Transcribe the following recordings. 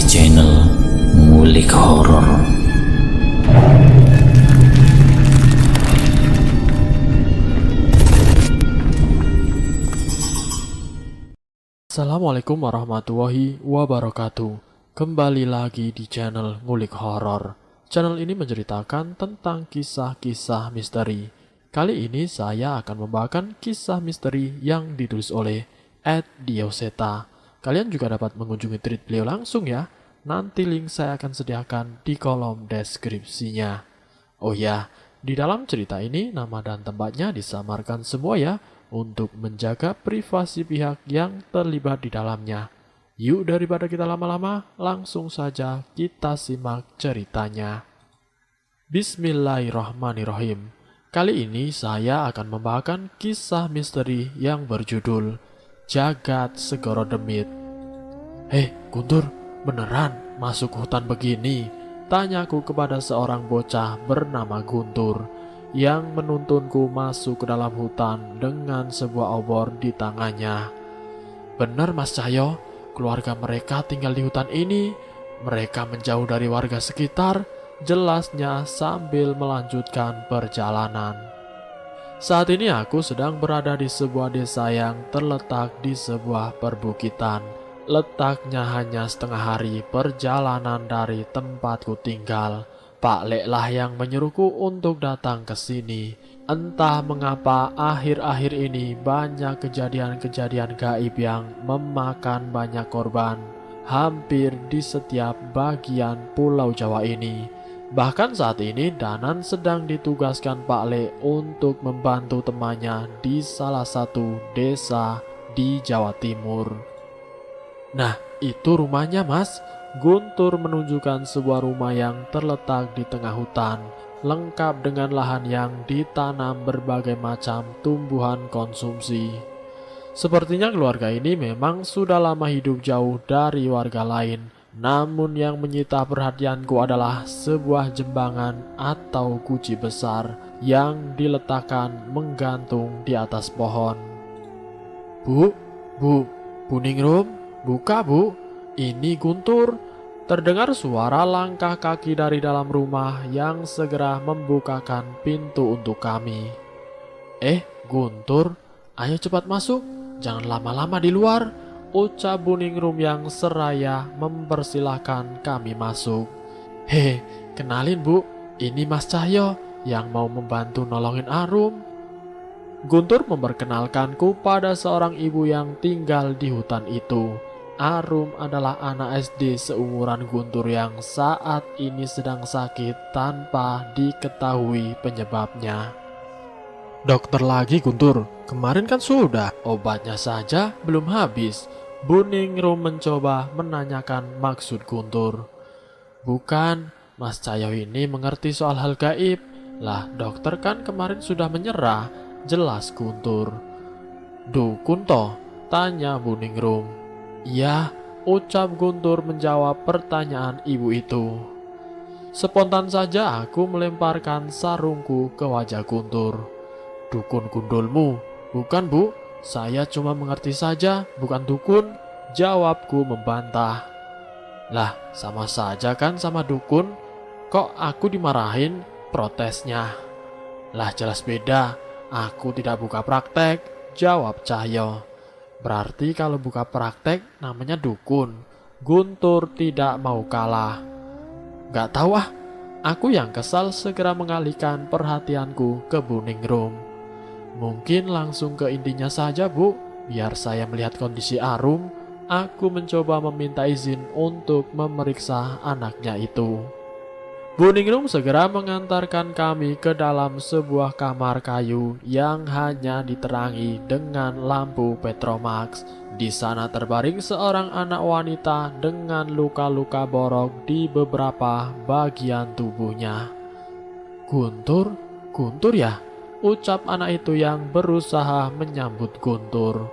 channel Ngulik Horor. Assalamualaikum warahmatullahi wabarakatuh. Kembali lagi di channel Ngulik Horor. Channel ini menceritakan tentang kisah-kisah misteri. Kali ini saya akan membawakan kisah misteri yang ditulis oleh Ed Dioseta. Kalian juga dapat mengunjungi tweet beliau langsung ya. Nanti link saya akan sediakan di kolom deskripsinya. Oh ya, di dalam cerita ini nama dan tempatnya disamarkan semua ya, untuk menjaga privasi pihak yang terlibat di dalamnya. Yuk daripada kita lama-lama, langsung saja kita simak ceritanya. Bismillahirrahmanirrahim. Kali ini saya akan membawakan kisah misteri yang berjudul Jagat Segoro Demit. Guntur, beneran masuk hutan begini? Tanyaku kepada seorang bocah bernama Guntur yang menuntunku masuk ke dalam hutan dengan sebuah obor di tangannya. Benar Mas Cahyo, keluarga mereka tinggal di hutan ini. Mereka menjauh dari warga sekitar, jelasnya sambil melanjutkan perjalanan. Saat ini aku sedang berada di sebuah desa yang terletak di sebuah perbukitan. Letaknya hanya setengah hari perjalanan dari tempatku tinggal. Pak Lek lah yang menyuruhku untuk datang ke sini. Entah mengapa akhir-akhir ini banyak kejadian-kejadian gaib yang memakan banyak korban hampir di setiap bagian Pulau Jawa ini. Bahkan saat ini Danan sedang ditugaskan Pak Lek untuk membantu temannya di salah satu desa di Jawa Timur. Nah, itu rumahnya Mas. Guntur menunjukkan sebuah rumah yang terletak di tengah hutan, lengkap dengan lahan yang ditanam berbagai macam tumbuhan konsumsi. Sepertinya keluarga ini memang sudah lama hidup jauh dari warga lain. Namun yang menyita perhatianku adalah sebuah jembangan atau guci besar yang diletakkan menggantung di atas pohon. Bu Ningrum, buka Bu. Ini Guntur. Terdengar suara langkah kaki dari dalam rumah yang segera membukakan pintu untuk kami. Guntur, ayo cepat masuk. Jangan lama-lama di luar, ucap Bu Ningrum yang seraya mempersilahkan kami masuk. Kenalin Bu, ini Mas Cahyo yang mau membantu nolongin Arum. Guntur memperkenalkanku pada seorang ibu yang tinggal di hutan itu. Arum adalah anak SD seumuran Guntur yang saat ini sedang sakit tanpa diketahui penyebabnya. Dokter lagi Guntur, kemarin kan sudah, obatnya saja belum habis. Bu Ningrum mencoba menanyakan maksud Guntur. Bukan, Mas Cahyo ini mengerti soal hal gaib. Lah dokter kan kemarin sudah menyerah, jelas Guntur. Dukun toh? Tanya Bu Ningrum. Iya, ucap Guntur menjawab pertanyaan ibu itu. Spontan saja aku melemparkan sarungku ke wajah Guntur. Dukun gundulmu? Bukan Bu, saya cuma mengerti saja, bukan dukun, jawabku membantah. Lah, sama saja kan sama dukun, kok aku dimarahin, protesnya. Lah jelas beda, aku tidak buka praktek, jawab Cahyo. Berarti kalau buka praktek namanya dukun. Guntur tidak mau kalah. Gak tahu ah, aku yang kesal segera mengalihkan perhatianku ke Bu Ningrum. Mungkin langsung ke intinya saja Bu, biar saya melihat kondisi Arum. Aku mencoba meminta izin untuk memeriksa anaknya itu. Bu Ningrum segera mengantarkan kami ke dalam sebuah kamar kayu yang hanya diterangi dengan lampu Petromax. Di sana terbaring seorang anak wanita dengan luka-luka borok di beberapa bagian tubuhnya. Guntur ya? Ucap anak itu yang berusaha menyambut Guntur.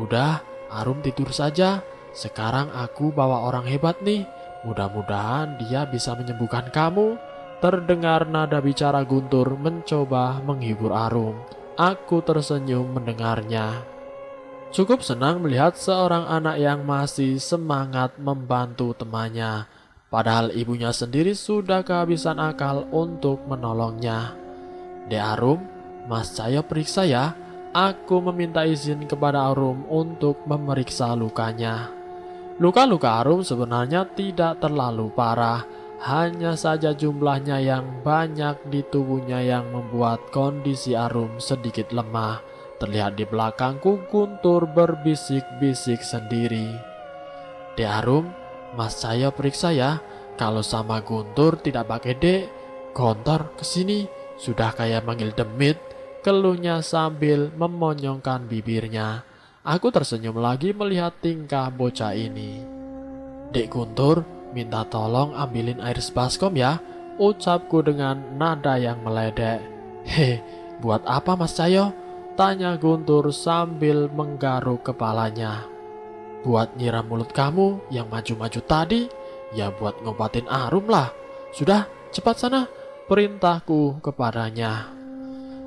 Udah, Arum tidur saja. Sekarang aku bawa orang hebat nih. Mudah-mudahan dia bisa menyembuhkan kamu. Terdengar nada bicara Guntur mencoba menghibur Arum. Aku tersenyum mendengarnya. Cukup senang melihat seorang anak yang masih semangat membantu temannya, padahal ibunya sendiri sudah kehabisan akal untuk menolongnya. Dek Arum, Mas Cahyo periksa ya. Aku meminta izin kepada Arum untuk memeriksa lukanya. Luka-luka Arum sebenarnya tidak terlalu parah, hanya saja jumlahnya yang banyak di tubuhnya yang membuat kondisi Arum sedikit lemah. Terlihat di belakangku Guntur berbisik-bisik sendiri. Dek Arum, Mas Cahyo periksa ya. Kalau sama Guntur tidak pakai dek. Gontor kesini, sudah kayak manggil demit, keluhnya sambil memonyongkan bibirnya. Aku tersenyum lagi melihat tingkah bocah ini. Dek Guntur, minta tolong ambilin air sebaskom ya, ucapku dengan nada yang meledek. Buat apa Mas Cahyo? Tanya Guntur sambil menggaruk kepalanya. Buat nyiram mulut kamu yang maju-maju tadi, ya buat ngobatin Arum lah. Sudah, cepat sana, perintahku kepadanya.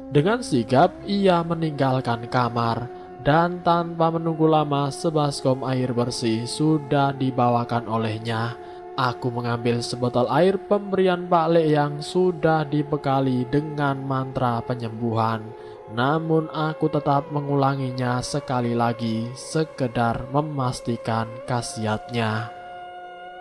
Dengan sigap ia meninggalkan kamar, dan tanpa menunggu lama sebaskom air bersih sudah dibawakan olehnya. Aku mengambil sebotol air pemberian Pak Lek yang sudah dibekali dengan mantra penyembuhan. Namun aku tetap mengulanginya sekali lagi, sekedar memastikan khasiatnya.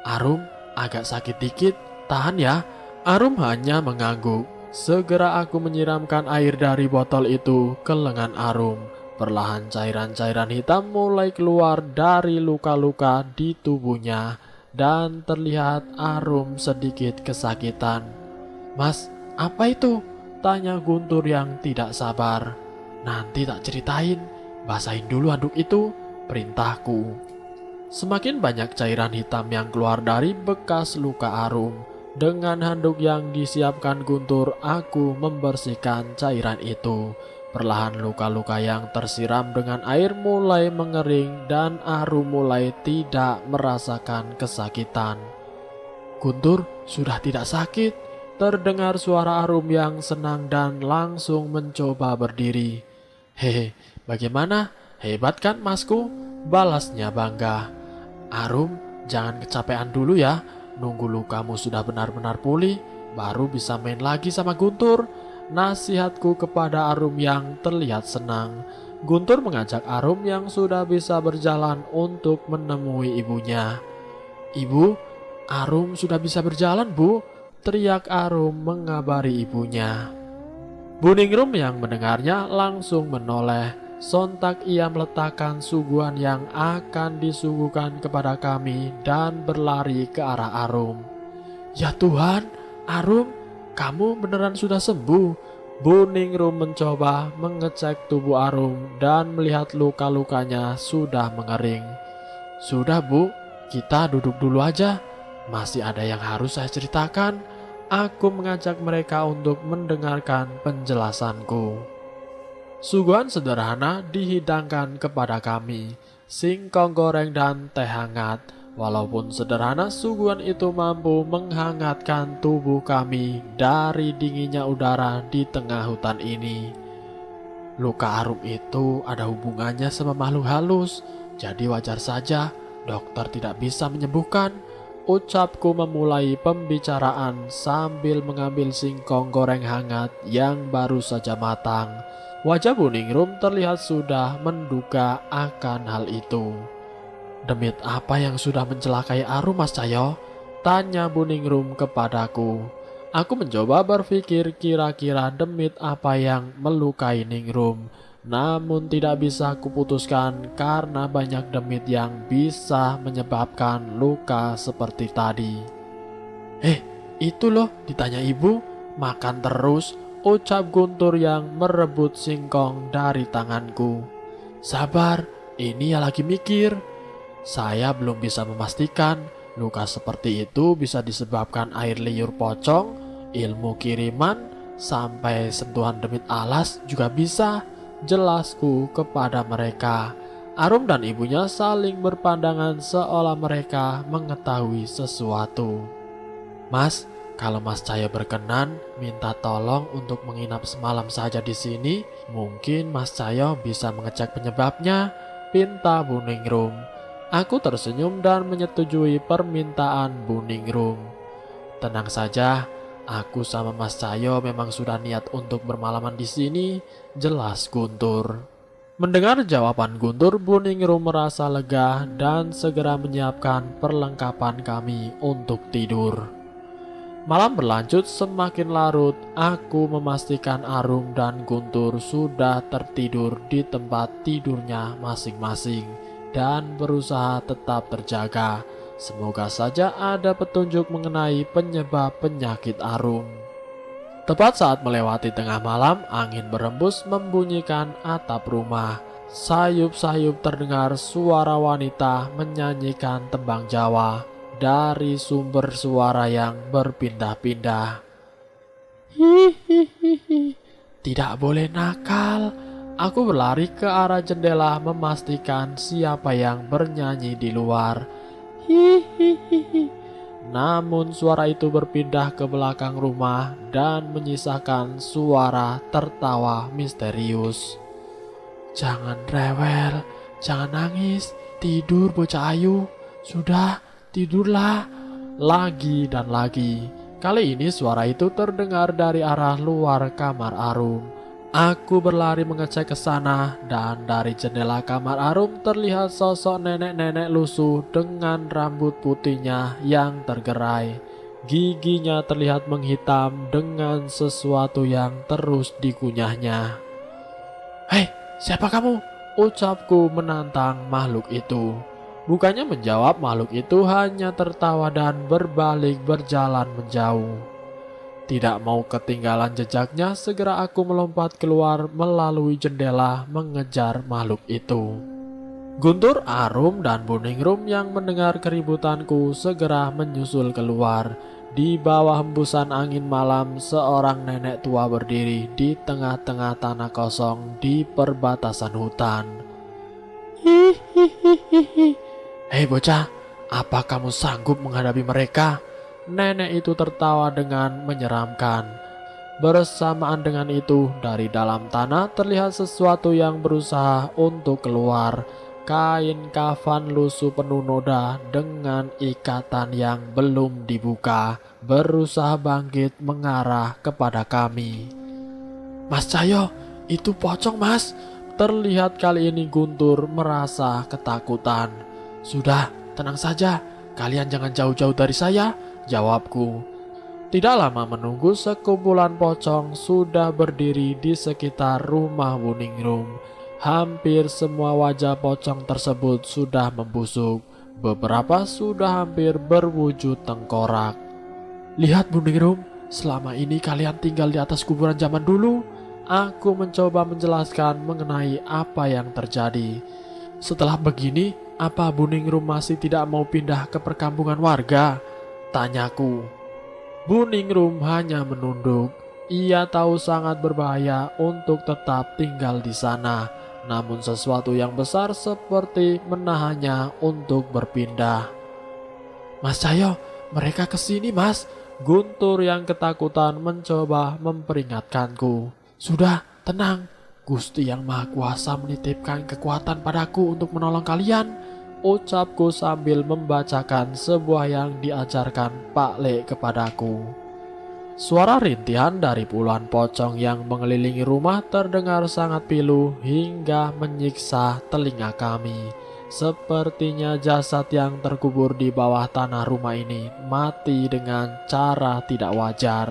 Arum, agak sakit dikit, tahan ya. Arum hanya mengangguk. Segera aku menyiramkan air dari botol itu ke lengan Arum. Perlahan cairan-cairan hitam mulai keluar dari luka-luka di tubuhnya, dan terlihat Arum sedikit kesakitan. Mas, apa itu? Tanya Guntur yang tidak sabar. Nanti tak ceritain, basahin dulu handuk itu, perintahku. Semakin banyak cairan hitam yang keluar dari bekas luka Arum. Dengan handuk yang disiapkan Guntur, aku membersihkan cairan itu. Perlahan luka-luka yang tersiram dengan air mulai mengering dan Arum mulai tidak merasakan kesakitan. Guntur, sudah tidak sakit. Terdengar suara Arum yang senang dan langsung mencoba berdiri. Bagaimana? Hebat kan masku? Balasnya bangga. Arum, jangan kecapean dulu ya. Nunggu lukamu sudah benar-benar pulih, baru bisa main lagi sama Guntur. Nasihatku kepada Arum yang terlihat senang. Guntur mengajak Arum yang sudah bisa berjalan untuk menemui ibunya. Ibu, Arum sudah bisa berjalan, Bu. Teriak Arum mengabari ibunya. Bu Ningrum yang mendengarnya langsung menoleh. Sontak ia meletakkan suguhan yang akan disuguhkan kepada kami dan berlari ke arah Arum. Ya Tuhan, Arum, kamu beneran sudah sembuh. Bu Ningrum mencoba mengecek tubuh Arum dan melihat luka-lukanya sudah mengering. Sudah Bu, kita duduk dulu aja. Masih ada yang harus saya ceritakan. Aku mengajak mereka untuk mendengarkan penjelasanku. Suguhan sederhana dihidangkan kepada kami, singkong goreng dan teh hangat. Walaupun sederhana, suguhan itu mampu menghangatkan tubuh kami dari dinginnya udara di tengah hutan ini. Luka Arum itu ada hubungannya sama makhluk halus, jadi wajar saja dokter tidak bisa menyembuhkan. Ucapku memulai pembicaraan sambil mengambil singkong goreng hangat yang baru saja matang. Wajah Bu Ningrum terlihat sudah menduga akan hal itu. Demit apa yang sudah mencelakai Arum Mas Cahyo? Tanya Bu Ningrum kepadaku. Aku mencoba berpikir kira-kira demit apa yang melukai Ningrum. Namun tidak bisa kuputuskan karena banyak demit yang bisa menyebabkan luka seperti tadi. Itu loh, ditanya ibu. Makan terus, ucap Guntur yang merebut singkong dari tanganku. Sabar, ini ya lagi mikir. Saya belum bisa memastikan luka seperti itu bisa disebabkan air liur pocong, ilmu kiriman, sampai sentuhan demit alas juga bisa. Jelasku kepada mereka. Arum dan ibunya saling berpandangan seolah mereka mengetahui sesuatu. Mas, kalau Mas Cahyo berkenan minta tolong untuk menginap semalam saja di sini, mungkin Mas Cahyo bisa mengecek penyebabnya. pinta Buningrum. Aku tersenyum dan menyetujui permintaan Buningrum. Tenang saja, aku sama Mas Cahyo memang sudah niat untuk bermalaman di sini, jelas Guntur. Mendengar jawaban Guntur, Buningrum merasa lega dan segera menyiapkan perlengkapan kami untuk tidur. Malam berlanjut semakin larut, aku memastikan Arum dan Guntur sudah tertidur di tempat tidurnya masing-masing dan berusaha tetap terjaga. Semoga saja ada petunjuk mengenai penyebab penyakit Arum. Tepat saat melewati tengah malam, angin berembus membunyikan atap rumah. Sayup-sayup terdengar suara wanita menyanyikan tembang Jawa dari sumber suara yang berpindah-pindah. Hihihihi, tidak boleh nakal. Aku berlari ke arah jendela memastikan siapa yang bernyanyi di luar. Hihihihi. Namun suara itu berpindah ke belakang rumah dan menyisakan suara tertawa misterius. Jangan rewel, jangan nangis, tidur bocah ayu. Sudah, tidurlah. Lagi dan lagi. Kali ini suara itu terdengar dari arah luar kamar Arum. Aku berlari mengecek ke sana dan dari jendela kamar Arum terlihat sosok nenek-nenek lusuh dengan rambut putihnya yang tergerai. Giginya terlihat menghitam dengan sesuatu yang terus dikunyahnya. Hei, siapa kamu? Ucapku menantang makhluk itu. Bukannya menjawab, makhluk itu hanya tertawa dan berbalik berjalan menjauh. Tidak mau ketinggalan jejaknya, segera aku melompat keluar melalui jendela mengejar makhluk itu. Guntur, Arum, dan Buningrum yang mendengar keributanku segera menyusul keluar. Di bawah hembusan angin malam, seorang nenek tua berdiri di tengah-tengah tanah kosong di perbatasan hutan. Hihihihi. Hei bocah, apa kamu sanggup menghadapi mereka? Nenek itu tertawa dengan menyeramkan. Bersamaan dengan itu, dari dalam tanah terlihat sesuatu yang berusaha untuk keluar. Kain kafan lusuh penuh noda dengan ikatan yang belum dibuka, berusaha bangkit mengarah kepada kami. Mas Cahyo, itu pocong mas. Terlihat kali ini Guntur merasa ketakutan. Sudah, tenang saja. Kalian jangan jauh-jauh dari saya, jawabku. Tidak lama menunggu, sekumpulan pocong sudah berdiri di sekitar rumah Buningrum. Hampir semua wajah pocong tersebut sudah membusuk. Beberapa sudah hampir berwujud tengkorak. Lihat Buningrum, selama ini kalian tinggal di atas kuburan zaman dulu. Aku mencoba menjelaskan mengenai apa yang terjadi. Setelah begini, apa Buningrum masih tidak mau pindah ke perkampungan warga? Tanyaku. Buningrum hanya menunduk. Ia tahu sangat berbahaya untuk tetap tinggal di sana. Namun sesuatu yang besar seperti menahannya untuk berpindah. Mas Cahyo, mereka kesini mas. Guntur yang ketakutan mencoba memperingatkanku. Sudah, tenang. Gusti yang Maha Kuasa menitipkan kekuatan padaku untuk menolong kalian, ucapku sambil membacakan sebuah yang diajarkan Pak Le kepadaku. Suara rintihan dari puluhan pocong yang mengelilingi rumah terdengar sangat pilu hingga menyiksa telinga kami. Sepertinya jasad yang terkubur di bawah tanah rumah ini mati dengan cara tidak wajar.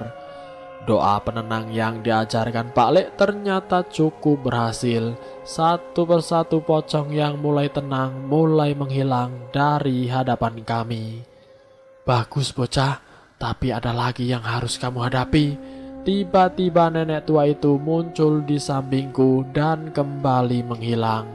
Doa penenang yang diajarkan Pak Lek ternyata cukup berhasil. Satu persatu pocong yang mulai tenang mulai menghilang dari hadapan kami. Bagus bocah, tapi ada lagi yang harus kamu hadapi. Tiba-tiba nenek tua itu muncul di sampingku dan kembali menghilang.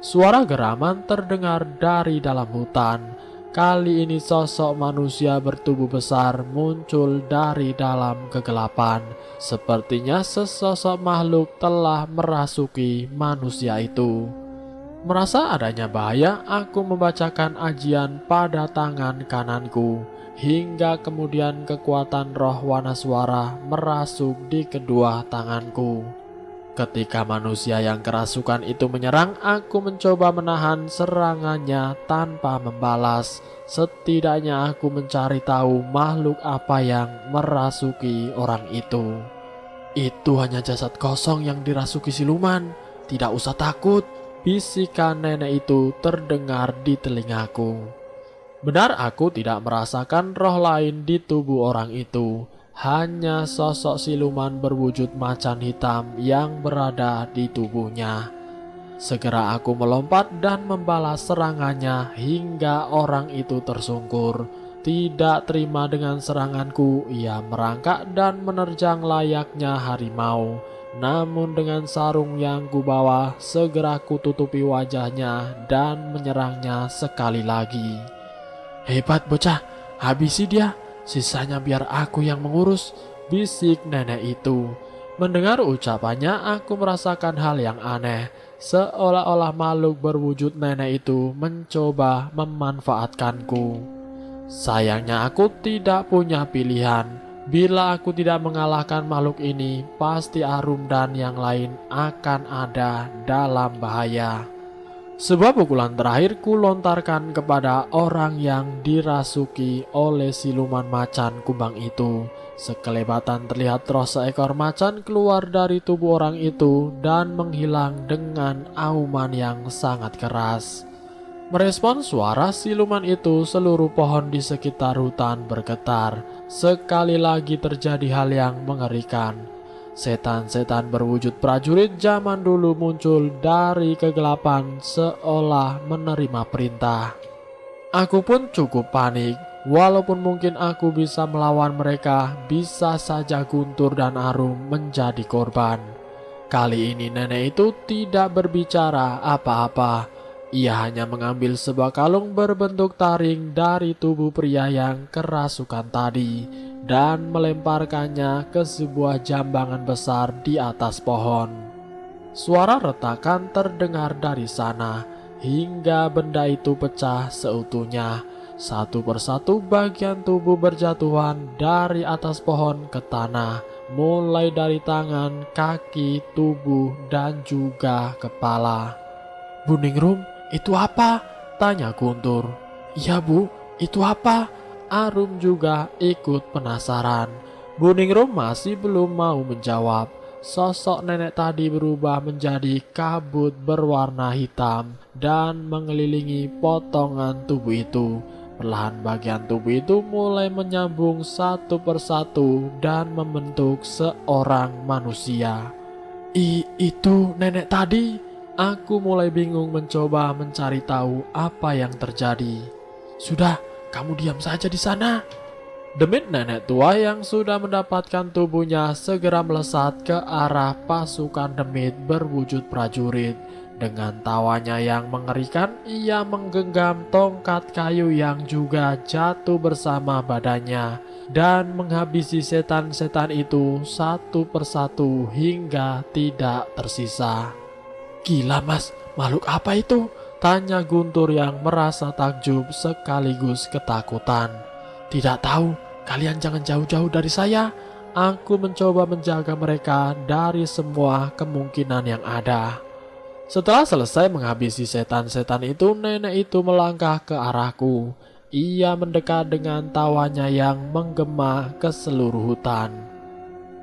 Suara geraman terdengar dari dalam hutan. Kali ini sosok manusia bertubuh besar muncul dari dalam kegelapan. Sepertinya sesosok makhluk telah merasuki manusia itu. Merasa adanya bahaya, aku membacakan ajian pada tangan kananku. Hingga kemudian kekuatan roh Wanaswara merasuk di kedua tanganku. Ketika manusia yang kerasukan itu menyerang, aku mencoba menahan serangannya tanpa membalas. Setidaknya aku mencari tahu makhluk apa yang merasuki orang itu. Itu hanya jasad kosong yang dirasuki siluman. Tidak usah takut, bisikan nenek itu terdengar di telingaku. Benar, aku tidak merasakan roh lain di tubuh orang itu. Hanya sosok siluman berwujud macan hitam yang berada di tubuhnya. Segera aku melompat dan membalas serangannya hingga orang itu tersungkur. Tidak terima dengan seranganku, ia merangkak dan menerjang layaknya harimau. Namun dengan sarung yang kubawa, segera kututupi wajahnya dan menyerangnya sekali lagi. Hebat bocah, habisi dia. Sisanya biar aku yang mengurus, bisik nenek itu. Mendengar ucapannya, aku merasakan hal yang aneh. Seolah-olah makhluk berwujud nenek itu mencoba memanfaatkanku. Sayangnya aku tidak punya pilihan. Bila aku tidak mengalahkan makhluk ini, pasti Arum dan yang lain akan ada dalam bahaya. Sebuah pukulan terakhir ku lontarkan kepada orang yang dirasuki oleh siluman macan kumbang itu. Sekelebatan terlihat roh seekor macan keluar dari tubuh orang itu dan menghilang dengan auman yang sangat keras. Merespon suara siluman itu, seluruh pohon di sekitar hutan bergetar. Sekali lagi terjadi hal yang mengerikan. Setan-setan berwujud prajurit zaman dulu muncul dari kegelapan seolah menerima perintah. Aku pun cukup panik. Walaupun mungkin aku bisa melawan mereka, bisa saja Guntur dan Arum menjadi korban. Kali ini nenek itu tidak berbicara apa-apa. Ia hanya mengambil sebuah kalung berbentuk taring dari tubuh pria yang kerasukan tadi dan melemparkannya ke sebuah jambangan besar di atas pohon. Suara retakan terdengar dari sana hingga benda itu pecah seutuhnya. Satu persatu bagian tubuh berjatuhan dari atas pohon ke tanah, mulai dari tangan, kaki, tubuh, dan juga kepala. "Buningrum, itu apa?" tanya Guntur. "Iya bu, itu apa?" Arum juga ikut penasaran. Buningrum masih belum mau menjawab. Sosok nenek tadi berubah menjadi kabut berwarna hitam dan mengelilingi potongan tubuh itu. Perlahan bagian tubuh itu mulai menyambung satu persatu dan membentuk seorang manusia. Itu nenek tadi. Aku mulai bingung mencoba mencari tahu apa yang terjadi. "Sudah, kamu diam saja di sana." Demit nenek tua yang sudah mendapatkan tubuhnya segera melesat ke arah pasukan demit berwujud prajurit. Dengan tawanya yang mengerikan, ia menggenggam tongkat kayu yang juga jatuh bersama badannya dan menghabisi setan-setan itu satu persatu hingga tidak tersisa. "Gila mas, makhluk apa itu?" tanya Guntur yang merasa takjub sekaligus ketakutan. "Tidak tahu, kalian jangan jauh-jauh dari saya. Aku mencoba menjaga mereka dari semua kemungkinan yang ada." Setelah selesai menghabisi setan-setan itu, nenek itu melangkah ke arahku. Ia mendekat dengan tawanya yang menggema ke seluruh hutan.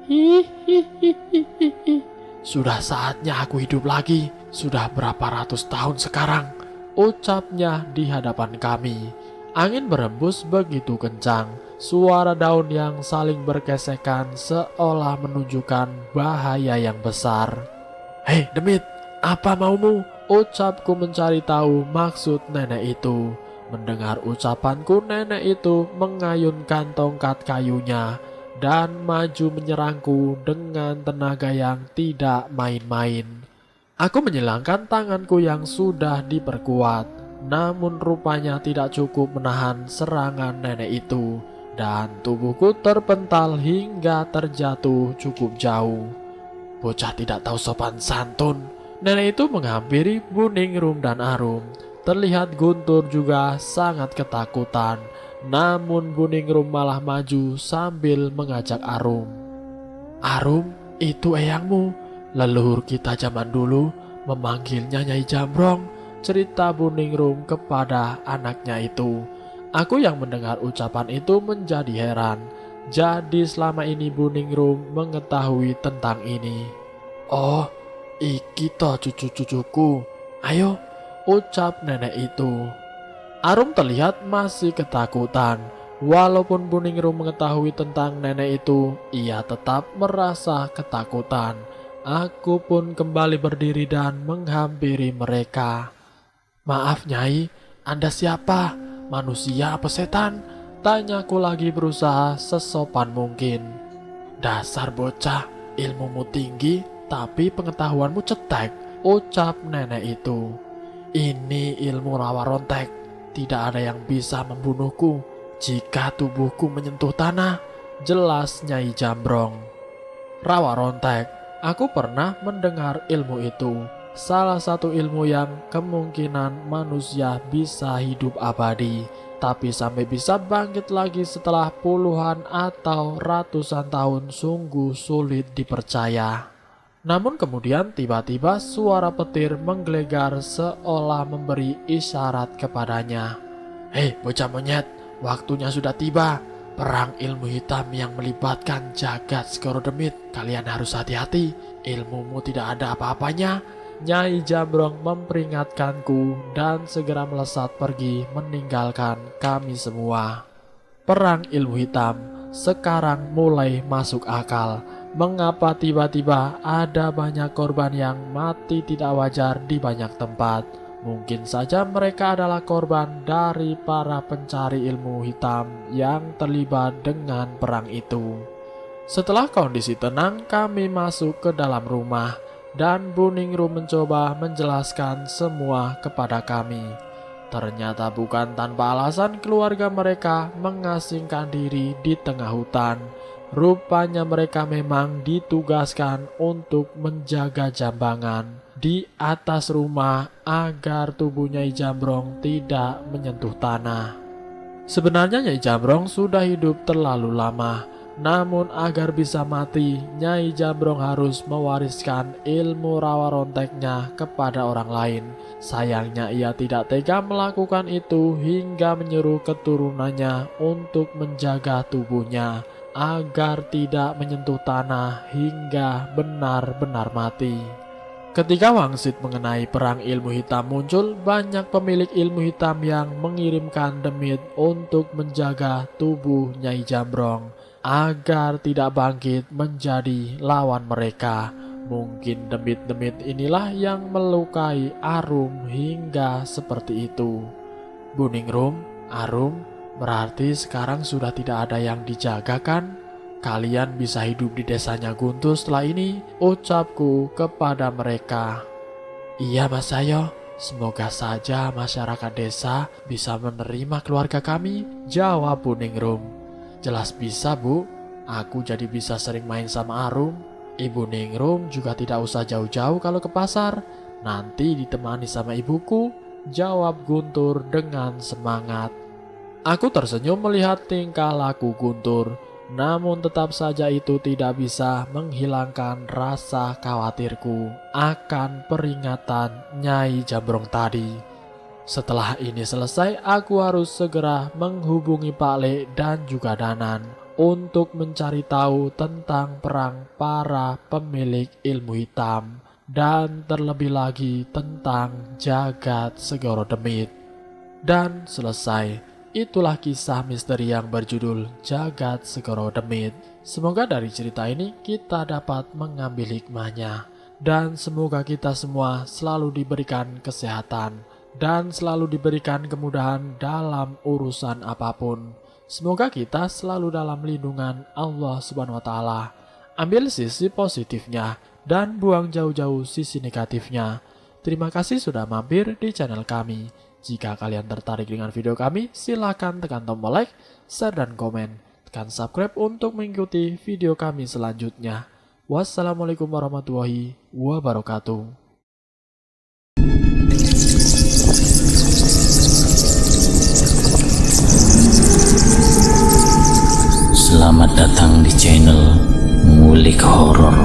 "Hihihihihi. Sudah saatnya aku hidup lagi. Sudah berapa ratus tahun sekarang," ucapnya di hadapan kami. Angin berembus begitu kencang. Suara daun yang saling bergesekan seolah menunjukkan bahaya yang besar. "Hei demit, apa maumu?" ucapku mencari tahu maksud nenek itu. Mendengar ucapanku, nenek itu mengayunkan tongkat kayunya dan maju menyerangku dengan tenaga yang tidak main-main. Aku menyilangkan tanganku yang sudah diperkuat, namun rupanya tidak cukup menahan serangan nenek itu, dan tubuhku terpental hingga terjatuh cukup jauh. Bocah tidak tahu sopan santun. Nenek itu menghampiri Buningrum dan Arum. Terlihat Guntur juga sangat ketakutan. Namun Buningrum malah maju sambil mengajak Arum. "Arum, itu eyangmu. Leluhur kita zaman dulu memanggilnya Nyai Jambrong, cerita Buningrum kepada anaknya itu. Aku yang mendengar ucapan itu menjadi heran. Jadi selama ini Buningrum mengetahui tentang ini. Oh, iki toh cucu-cucuku. Ayo, ucap nenek itu. Arum terlihat masih ketakutan. Walaupun Buningrum mengetahui tentang nenek itu, ia tetap merasa ketakutan. Aku pun kembali berdiri dan menghampiri mereka. Maaf Nyai, Anda siapa? Manusia apa setan? Tanyaku lagi berusaha sesopan mungkin. Dasar bocah, ilmumu tinggi tapi pengetahuanmu cetek, ucap nenek itu. Ini ilmu rawa rontek, tidak ada yang bisa membunuhku jika tubuhku menyentuh tanah, jelas Nyai Jambrong. Rawa rontek, aku pernah mendengar ilmu itu. Salah satu ilmu yang kemungkinan manusia bisa hidup abadi, tapi sampai bisa bangkit lagi setelah puluhan atau ratusan tahun sungguh sulit dipercaya. Namun kemudian tiba-tiba suara petir menggelegar seolah memberi isyarat kepadanya. Hei bocah monyet, waktunya sudah tiba. Perang ilmu hitam yang melibatkan jagat Segoro Demit. Kalian harus hati-hati, ilmumu tidak ada apa-apanya. Nyai Jambrong memperingatkanku dan segera melesat pergi meninggalkan kami semua. Perang ilmu hitam sekarang mulai masuk akal. Mengapa tiba-tiba ada banyak korban yang mati tidak wajar di banyak tempat? Mungkin saja mereka adalah korban dari para pencari ilmu hitam yang terlibat dengan perang itu. Setelah kondisi tenang, kami masuk ke dalam rumah dan Buningrum mencoba menjelaskan semua kepada kami. Ternyata bukan tanpa alasan keluarga mereka mengasingkan diri di tengah hutan. Rupanya mereka memang ditugaskan untuk menjaga jambangan di atas rumah agar tubuh Nyai Jambrong tidak menyentuh tanah. Sebenarnya Nyai Jambrong sudah hidup terlalu lama, namun agar bisa mati, Nyai Jambrong harus mewariskan ilmu rawa ronteknya kepada orang lain. Sayangnya ia tidak tega melakukan itu hingga menyuruh keturunannya untuk menjaga tubuhnya agar tidak menyentuh tanah hingga benar-benar mati. Ketika wangsit mengenai perang ilmu hitam muncul, banyak pemilik ilmu hitam yang mengirimkan demit untuk menjaga tubuh Nyai Jambrong agar tidak bangkit menjadi lawan mereka. Mungkin demit-demit inilah yang melukai Arum hingga seperti itu. Buningrum, Arum, berarti sekarang sudah tidak ada yang dijaga kan? Kalian bisa hidup di desanya Guntur setelah ini, ucapku kepada mereka. Iya Mas Sayo, semoga saja masyarakat desa bisa menerima keluarga kami, jawab Buningrum. Jelas bisa Bu, aku jadi bisa sering main sama Arum. Ibu Ningrum juga tidak usah jauh-jauh kalau ke pasar, nanti ditemani sama ibuku, jawab Guntur dengan semangat. Aku tersenyum melihat tingkah laku Guntur, namun tetap saja itu tidak bisa menghilangkan rasa khawatirku akan peringatan Nyai Jambrong tadi. Setelah ini selesai, aku harus segera menghubungi Pak Le dan juga Danan untuk mencari tahu tentang perang para pemilik ilmu hitam dan terlebih lagi tentang jagat Segoro Demit. Dan selesai. Itulah kisah misteri yang berjudul Jagat Segoro Demit. Semoga dari cerita ini kita dapat mengambil hikmahnya. Dan semoga kita semua selalu diberikan kesehatan dan selalu diberikan kemudahan dalam urusan apapun. Semoga kita selalu dalam lindungan Allah Subhanahu wa Ta'ala. Ambil sisi positifnya dan buang jauh-jauh sisi negatifnya. Terima kasih sudah mampir di channel kami. Jika kalian tertarik dengan video kami, silakan tekan tombol like, share, dan komen. Tekan subscribe untuk mengikuti video kami selanjutnya. Wassalamualaikum warahmatullahi wabarakatuh. Selamat datang di channel Ngulik Horor.